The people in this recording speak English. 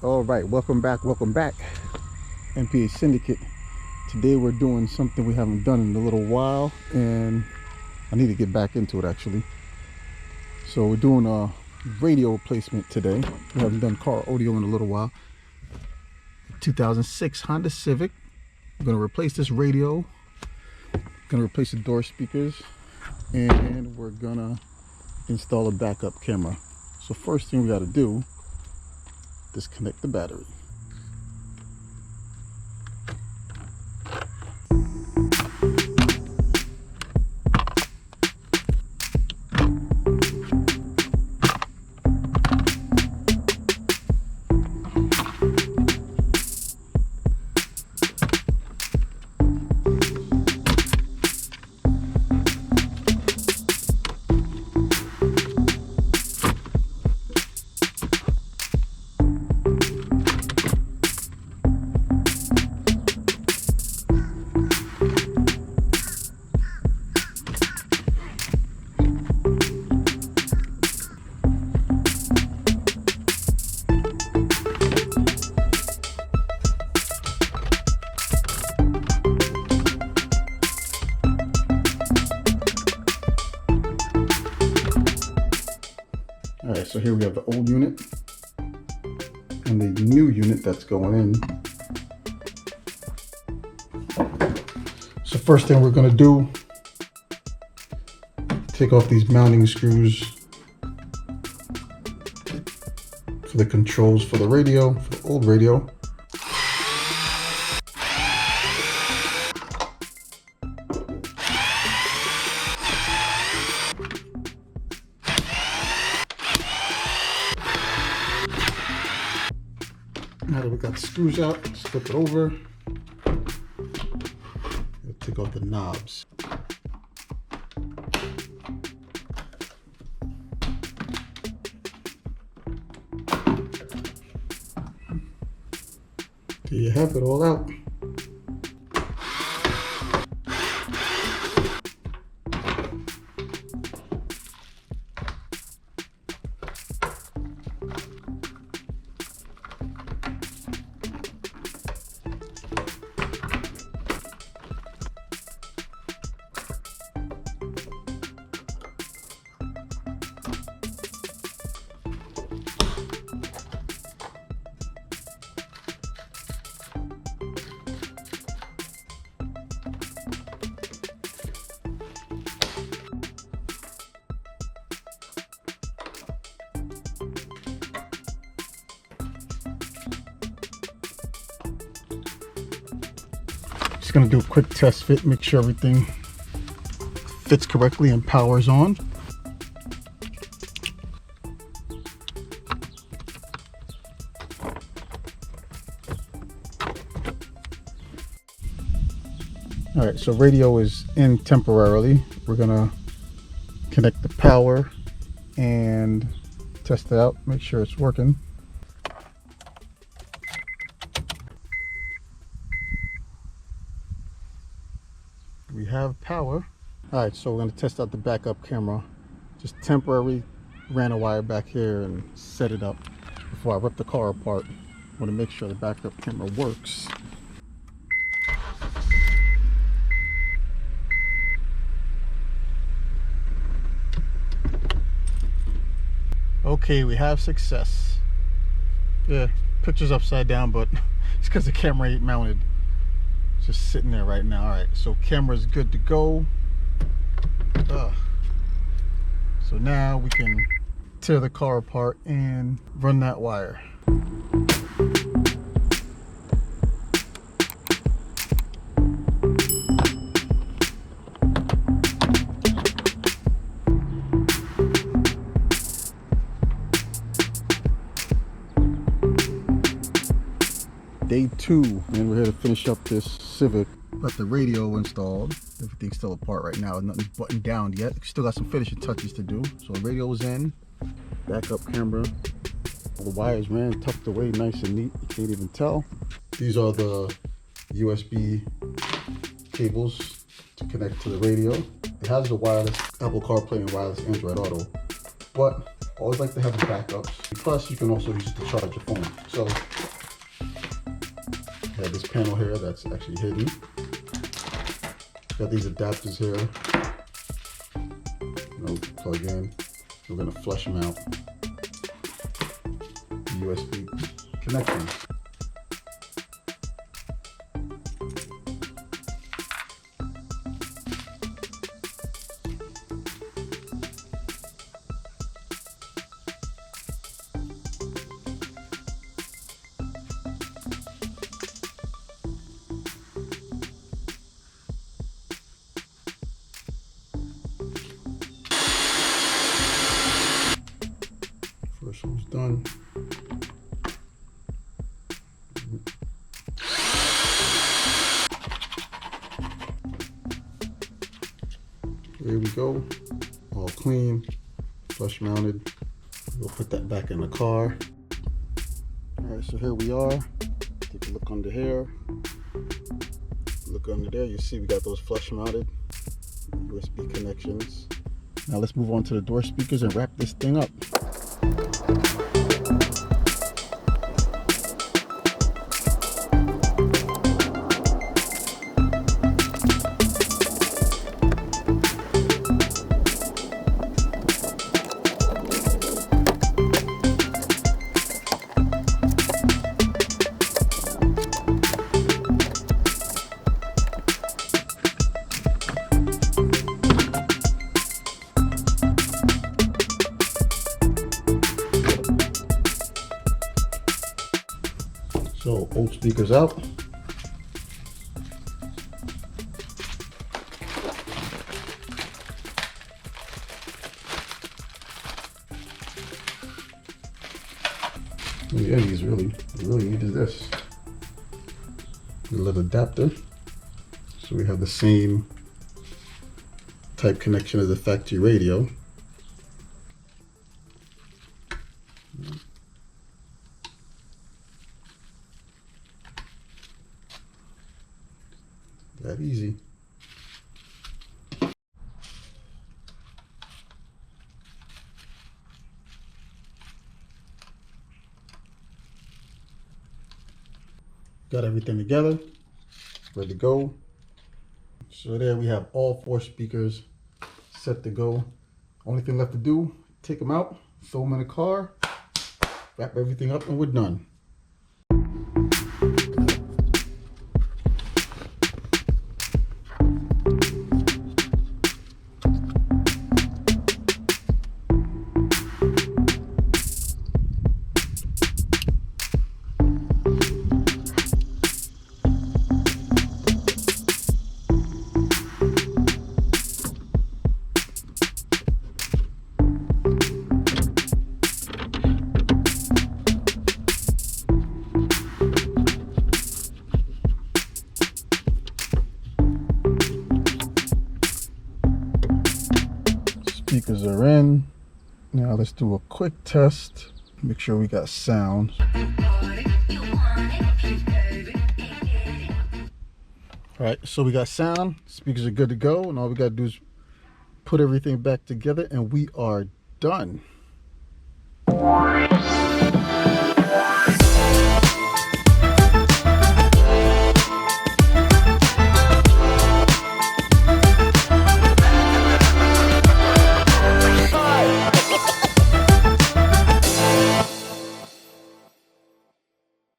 All right, welcome back, MPA Syndicate. Today we're doing something we haven't done in a little while, and I need to get back into it actually. So we're doing a radio replacement today. We haven't done car audio in a little while. 2006 Honda Civic. I'm gonna replace this radio. Gonna replace the door speakers, and we're gonna install a backup camera. So first thing we got to do, disconnect the battery. All right, so here we have the old unit and the new unit that's going in. So first thing we're gonna do, take off these mounting screws for the controls for the radio, for the old radio. Now that we got the screws out, let's flip it over. Take off the knobs. There you have it all out. Just gonna do a quick test fit, make sure everything fits correctly and powers on. All right, so radio is in temporarily. We're gonna connect the power and test it out, make sure it's working. We have power. All right, so we're gonna test out the backup camera. Just temporarily ran a wire back here and set it up before I rip the car apart. I want to make sure the backup camera works. Okay, we have success. Yeah, picture's upside down, but it's because the camera ain't mounted. It's just sitting there right now. All right, so camera's good to go. So now we can tear the car apart and run that wire. Day 2, and we're here to finish up this Civic. Got the radio installed. Everything's still apart right now. Nothing's buttoned down yet. Still got some finishing touches to do. So the radio's in. Backup camera. All the wires ran tucked away nice and neat. You can't even tell. These are the USB cables to connect to the radio. It has the wireless Apple Carplay and wireless Android Auto. But Always like to have the backups. Plus, you can also use it to charge your phone. So, I have this panel here that's actually hidden. Got these adapters here. Plug in. We're gonna flush mount USB connections. First one's done. Here we go, all clean, flush mounted. We'll put that back in the car. All right, so here we are. Take a look under here. Look under there, you see we got those flush mounted USB connections. Now let's move on to the door speakers and wrap this thing up. So both speakers out. The Eddie's really needed this. A little adapter. So we have the same type connection as the factory radio. That easy. Got everything together, ready to go. So there we have all 4 speakers set to go. Only thing left to do, take them out, throw them in the car, wrap everything up, and we're done. Speakers are in. Now let's do a quick test. Make sure we got sound. Alright, so we got sound. Speakers are good to go, and all we gotta do is put everything back together and we are done.